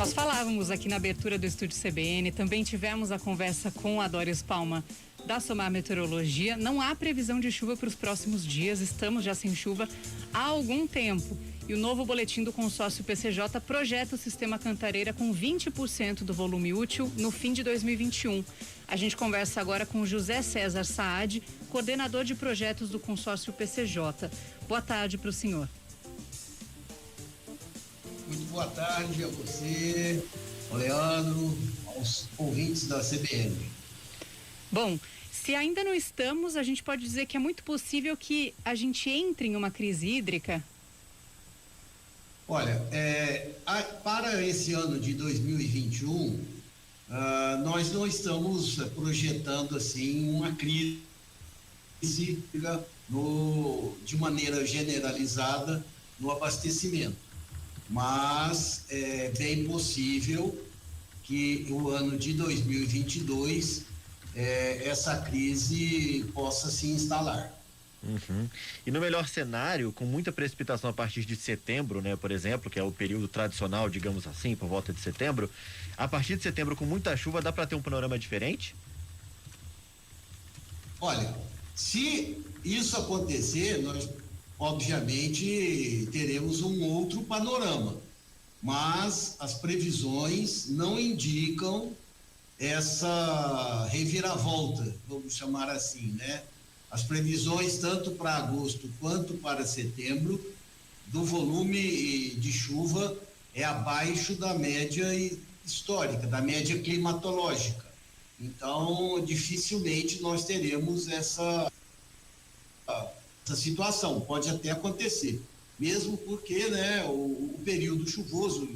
Nós falávamos aqui na abertura do Estúdio CBN, também tivemos a conversa com a Doris Palma da Somar Meteorologia. Não há previsão de chuva para os próximos dias, estamos já sem chuva há algum tempo. E o novo boletim do consórcio PCJ projeta o sistema Cantareira com 20% do volume útil no fim de 2021. A gente conversa agora com José César Saad, coordenador de projetos do consórcio PCJ. Boa tarde para o senhor. Muito boa tarde a você, ao Leandro, aos ouvintes da CBN. Bom, se ainda não estamos, a gente pode dizer que é muito possível que a gente entre em uma crise hídrica? Olha, para esse ano de 2021, nós não estamos projetando assim uma crise de maneira generalizada no abastecimento, mas é bem possível que o ano de 2022 essa crise possa se instalar. Uhum. E no melhor cenário, com muita precipitação a partir de setembro, né, por exemplo, que é o período tradicional, digamos assim, por volta de setembro, a partir de setembro com muita chuva, dá para ter um panorama diferente? Olha, se isso acontecer, nós obviamente teremos um outro panorama, mas as previsões não indicam essa reviravolta, vamos chamar assim, né? As previsões tanto para agosto quanto para setembro do volume de chuva é abaixo da média histórica, da média climatológica. Então, dificilmente nós teremos essa situação. Pode até acontecer, mesmo porque, né, o período chuvoso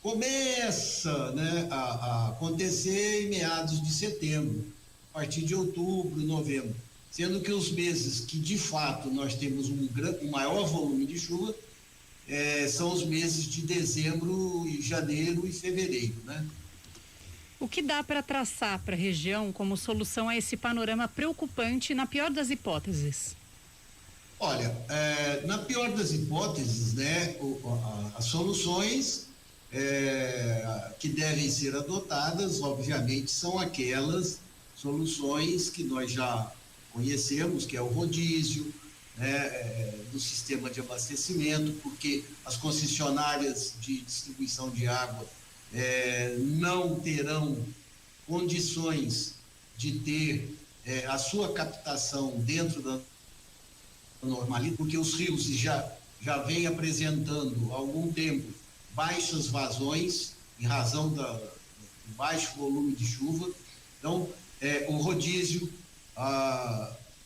começa, né, a acontecer em meados de setembro, a partir de outubro, novembro. Sendo que os meses que de fato nós temos um maior volume de chuva são os meses de dezembro, janeiro e fevereiro, né? O que dá para traçar para a região como solução a esse panorama preocupante na pior das hipóteses? Olha, na pior das hipóteses, né, as soluções que devem ser adotadas, obviamente, são aquelas soluções que nós já conhecemos, que é o rodízio, né, do sistema de abastecimento, porque as concessionárias de distribuição de água não terão condições de ter a sua captação dentro da normalidade, porque os rios já vêm apresentando há algum tempo baixas vazões em razão do baixo volume de chuva. Então, o rodízio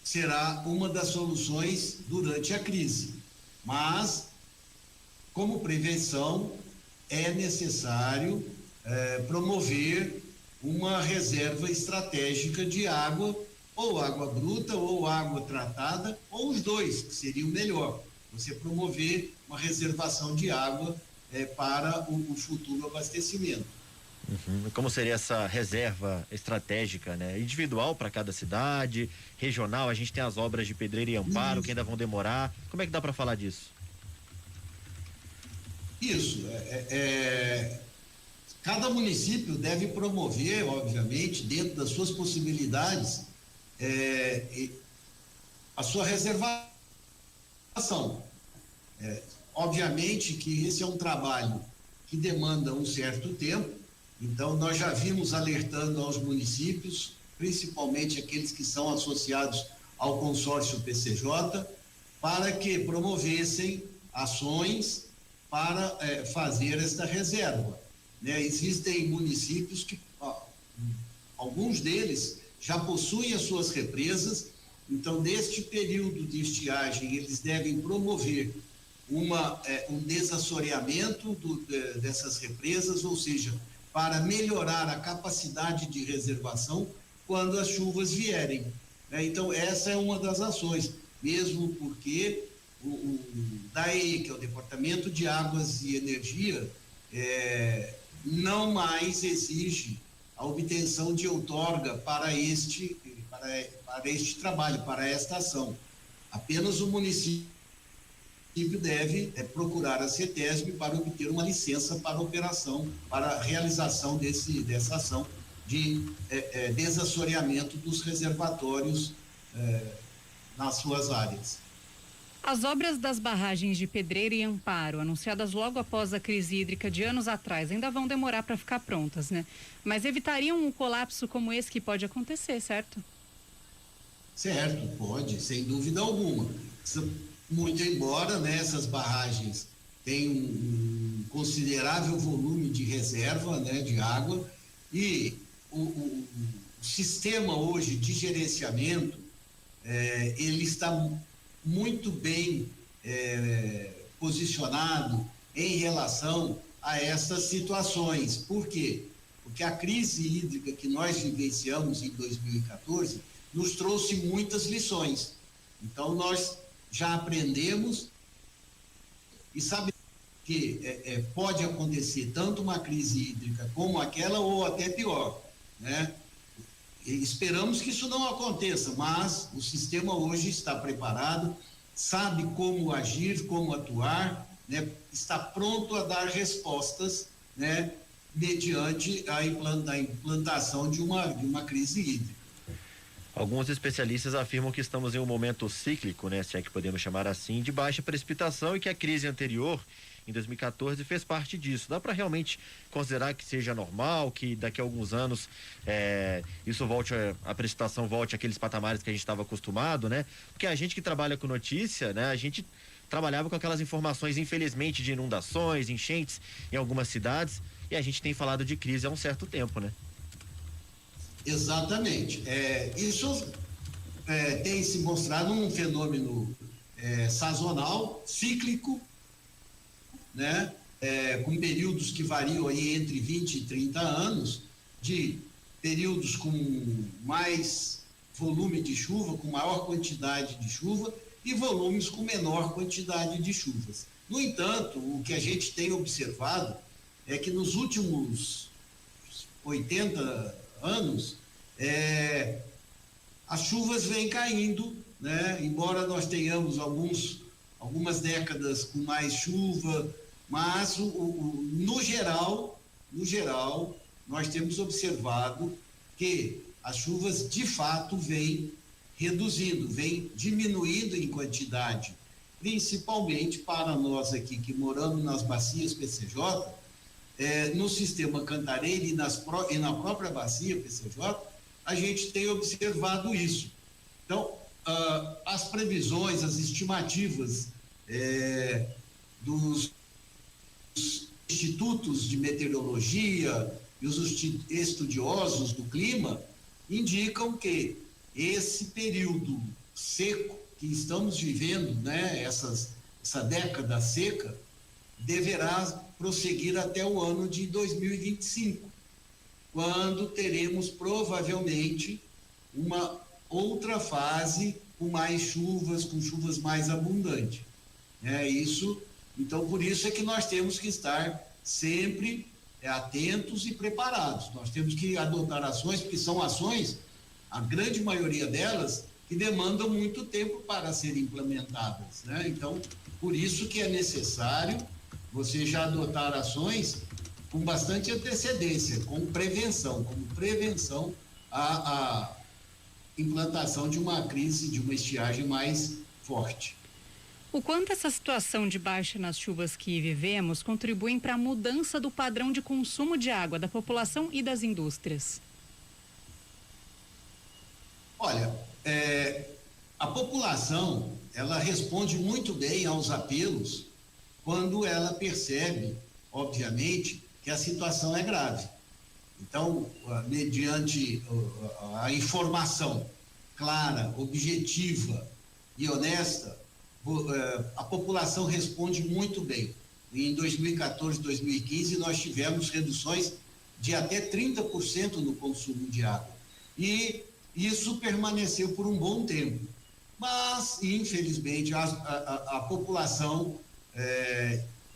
será uma das soluções durante a crise, mas como prevenção é necessário promover uma reserva estratégica de água, ou água bruta ou água tratada, ou os dois, que seria o melhor, você promover uma reservação de água para o futuro abastecimento. Uhum. Como seria essa reserva estratégica, né? Individual para cada cidade, regional, a gente tem as obras de Pedreira e Amparo que ainda vão demorar. Como é que dá para falar disso? Isso, cada município deve promover, obviamente, dentro das suas possibilidades, a sua reservação. Obviamente que esse é um trabalho que demanda um certo tempo. Então, nós já vimos alertando aos municípios, principalmente aqueles que são associados ao consórcio PCJ, para que promovessem ações para fazer esta reserva, né? Existem municípios que, alguns deles já possuem as suas represas, então, neste período de estiagem, eles devem promover um desassoreamento dessas represas, ou seja, para melhorar a capacidade de reservação quando as chuvas vierem, né? Então, essa é uma das ações, mesmo porque o DAE, que é o Departamento de Águas e Energia, não mais exige a obtenção de outorga para este trabalho, para esta ação. Apenas o município deve procurar a CETESB para obter uma licença para operação, para a realização dessa ação de desassoreamento dos reservatórios nas suas áreas. As obras das barragens de Pedreira e Amparo, anunciadas logo após a crise hídrica de anos atrás, ainda vão demorar para ficar prontas, né? Mas evitariam um colapso como esse que pode acontecer, certo? Certo, pode, sem dúvida alguma. Muito embora, né, essas barragens tenham um considerável volume de reserva, né, de água, e o sistema hoje de gerenciamento, ele está muito bem posicionado em relação a essas situações. Por quê? Porque a crise hídrica que nós vivenciamos em 2014 nos trouxe muitas lições. Então, nós já aprendemos e sabemos que pode acontecer tanto uma crise hídrica como aquela ou até pior, né? Esperamos que isso não aconteça, mas o sistema hoje está preparado, sabe como agir, como atuar, né? Está pronto a dar respostas, né? Mediante a implantação de uma crise hídrica. Alguns especialistas afirmam que estamos em um momento cíclico, né, se é que podemos chamar assim, de baixa precipitação e que a crise anterior, em 2014, fez parte disso. Dá para realmente considerar que seja normal, que daqui a alguns anos isso volte, a precipitação volte àqueles patamares que a gente estava acostumado, né? Porque a gente que trabalha com notícia, né, a gente trabalhava com aquelas informações, infelizmente, de inundações, enchentes em algumas cidades, e a gente tem falado de crise há um certo tempo, né? Exatamente. Isso tem se mostrado um fenômeno sazonal, cíclico, né? Com períodos que variam aí entre 20 e 30 anos, de períodos com mais volume de chuva, com maior quantidade de chuva, e volumes com menor quantidade de chuvas. No entanto, o que a gente tem observado é que nos últimos 80 anos, as chuvas vêm caindo, né? Embora nós tenhamos algumas décadas com mais chuva, mas no geral, nós temos observado que as chuvas de fato vêm reduzindo, vêm diminuindo em quantidade, principalmente para nós aqui que moramos nas bacias PCJ, no sistema Cantareira e na própria bacia PCJ, a gente tem observado isso. Então, as previsões, as estimativas dos institutos de meteorologia e os estudiosos do clima indicam que esse período seco que estamos vivendo, né, essa década seca, deverá prosseguir até o ano de 2025, quando teremos provavelmente uma outra fase com mais chuvas, com chuvas mais abundantes. Então, por isso é que nós temos que estar sempre atentos e preparados. Nós temos que adotar ações, porque são ações, a grande maioria delas, que demandam muito tempo para serem implementadas, né? Então, por isso que é necessário você já adotar ações com bastante antecedência, como prevenção à implantação de uma crise, de uma estiagem mais forte. O quanto essa situação de baixa nas chuvas que vivemos contribuem para a mudança do padrão de consumo de água da população e das indústrias? Olha, a população, ela responde muito bem aos apelos quando ela percebe, obviamente, que a situação é grave. Então, mediante a informação clara, objetiva e honesta, a população responde muito bem. Em 2014, 2015, nós tivemos reduções de até 30% no consumo de água. E isso permaneceu por um bom tempo. Mas, infelizmente, a população,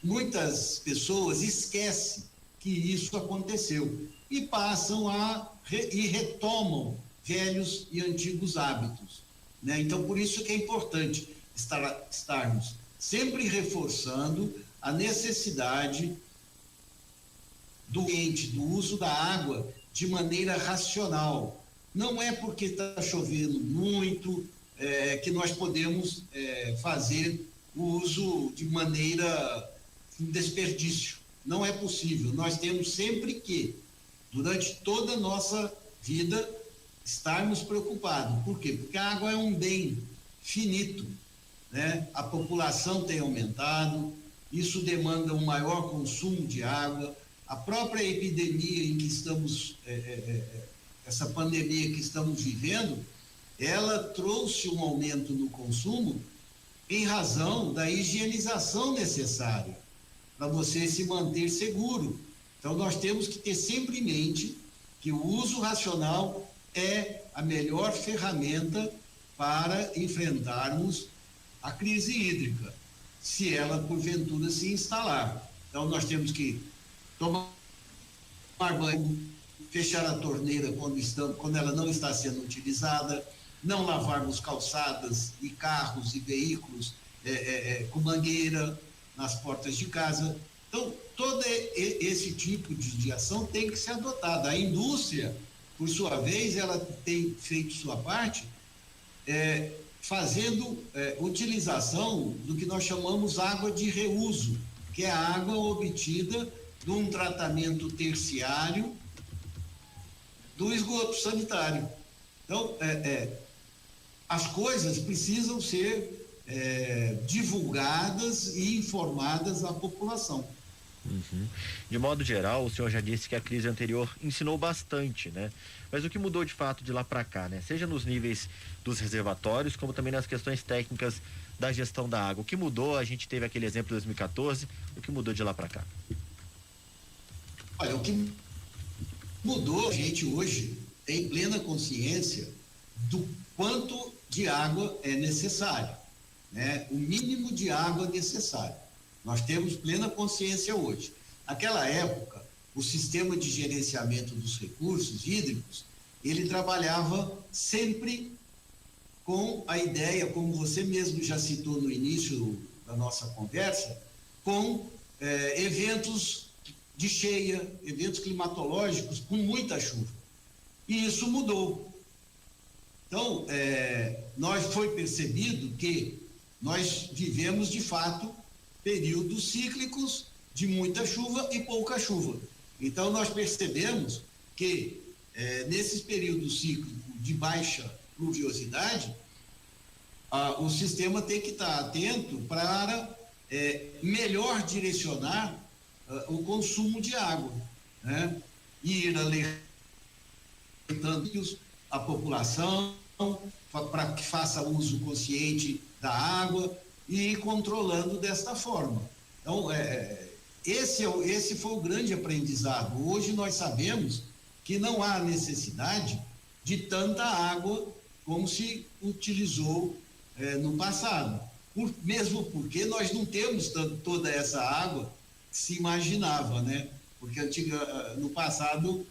muitas pessoas esquecem que isso aconteceu e passam e retomam velhos e antigos hábitos, né? Então, por isso que é importante estarmos sempre reforçando a necessidade do uso da água de maneira racional. Não é porque está chovendo muito que nós podemos fazer o uso de maneira um desperdício. Não é possível. Nós temos sempre que, durante toda a nossa vida, estarmos preocupados. Por quê? Porque a água é um bem finito, né? A população tem aumentado, isso demanda um maior consumo de água. A própria epidemia em que estamos, essa pandemia que estamos vivendo, ela trouxe um aumento no consumo em razão da higienização necessária para você se manter seguro. Então, nós temos que ter sempre em mente que o uso racional é a melhor ferramenta para enfrentarmos a crise hídrica, se ela, porventura, se instalar. Então, nós temos que tomar banho, fechar a torneira quando ela não está sendo utilizada, não lavarmos calçadas e carros e veículos com mangueira nas portas de casa. Então, todo esse tipo de ação tem que ser adotada. A indústria, por sua vez, ela tem feito sua parte, fazendo utilização do que nós chamamos água de reuso, que é a água obtida de um tratamento terciário do esgoto sanitário. Então, as coisas precisam ser divulgadas e informadas à população. Uhum. De modo geral, o senhor já disse que a crise anterior ensinou bastante, né? Mas o que mudou de fato de lá para cá, né? Seja nos níveis dos reservatórios, como também nas questões técnicas da gestão da água. O que mudou? A gente teve aquele exemplo de 2014. O que mudou de lá para cá? Olha, o que mudou, a gente hoje tem plena consciência do quanto de água é necessário, né? O mínimo de água necessário. Nós temos plena consciência hoje. Naquela época, o sistema de gerenciamento dos recursos hídricos, ele trabalhava sempre com a ideia, como você mesmo já citou no início da nossa conversa, com eventos de cheia, eventos climatológicos com muita chuva. E isso mudou. Então, foi percebido que nós vivemos, de fato, períodos cíclicos de muita chuva e pouca chuva. Então, nós percebemos que, nesses períodos cíclicos de baixa pluviosidade, o sistema tem que estar atento para melhor direcionar o consumo de água, né? E ir alertando a população para que faça uso consciente da água e ir controlando desta forma. Então, esse foi o grande aprendizado. Hoje nós sabemos que não há necessidade de tanta água como se utilizou no passado. Mesmo porque nós não temos toda essa água que se imaginava, né? Porque no passado,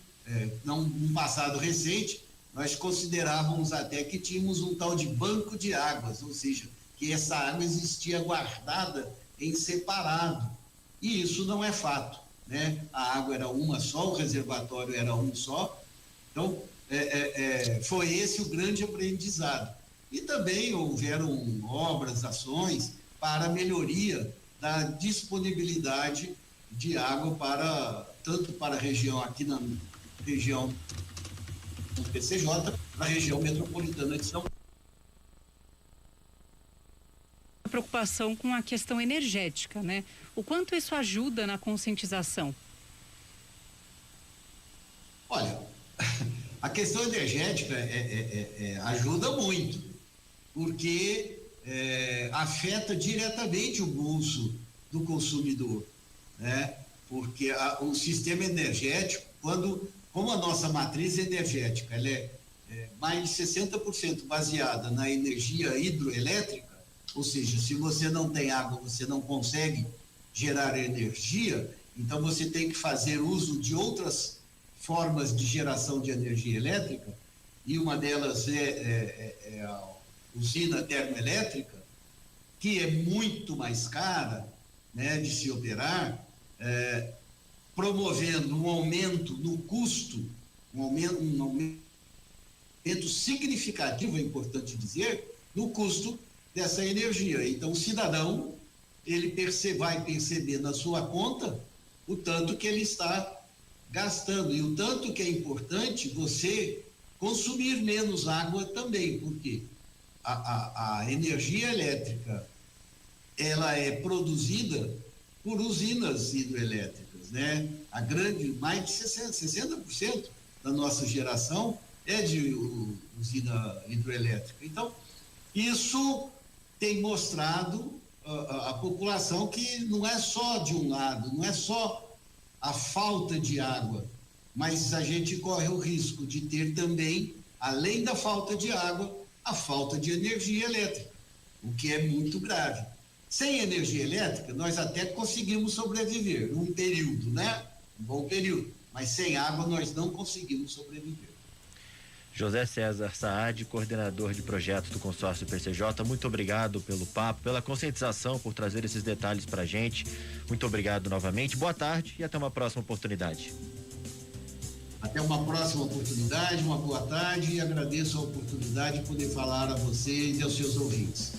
num passado recente, nós considerávamos até que tínhamos um tal de banco de águas, ou seja, que essa água existia guardada em separado. E isso não é fato, né? A água era uma só, o reservatório era um só. Então, foi esse o grande aprendizado. E também houveram obras, ações para a melhoria da disponibilidade de água tanto para a região, aqui na região do PCJ, para a região metropolitana de São Paulo. Preocupação com a questão energética, né? O quanto isso ajuda na conscientização? Olha, a questão energética ajuda muito, porque afeta diretamente o bolso do consumidor, né? Porque o sistema energético, como a nossa matriz energética ela é mais de 60% baseada na energia hidroelétrica, ou seja, se você não tem água, você não consegue gerar energia, então você tem que fazer uso de outras formas de geração de energia elétrica, e uma delas é a usina termoelétrica, que é muito mais cara, né, de se operar, promovendo um aumento no custo, um aumento significativo, é importante dizer, no custo dessa energia. Então, o cidadão, ele vai perceber na sua conta o tanto que ele está gastando, e o tanto que é importante você consumir menos água também, porque a energia elétrica, ela é produzida por usinas hidroelétricas, né? Mais de 60% da nossa geração é de usina hidroelétrica. Então, isso tem mostrado a população que não é só de um lado, não é só a falta de água, mas a gente corre o risco de ter também, além da falta de água, a falta de energia elétrica, o que é muito grave. Sem energia elétrica, nós até conseguimos sobreviver num período, né? Um bom período, mas sem água nós não conseguimos sobreviver. José César Saad, coordenador de projetos do consórcio PCJ, muito obrigado pelo papo, pela conscientização, por trazer esses detalhes pra gente. Muito obrigado novamente, boa tarde e até uma próxima oportunidade. Até uma próxima oportunidade, uma boa tarde, e agradeço a oportunidade de poder falar a vocês e aos seus ouvintes.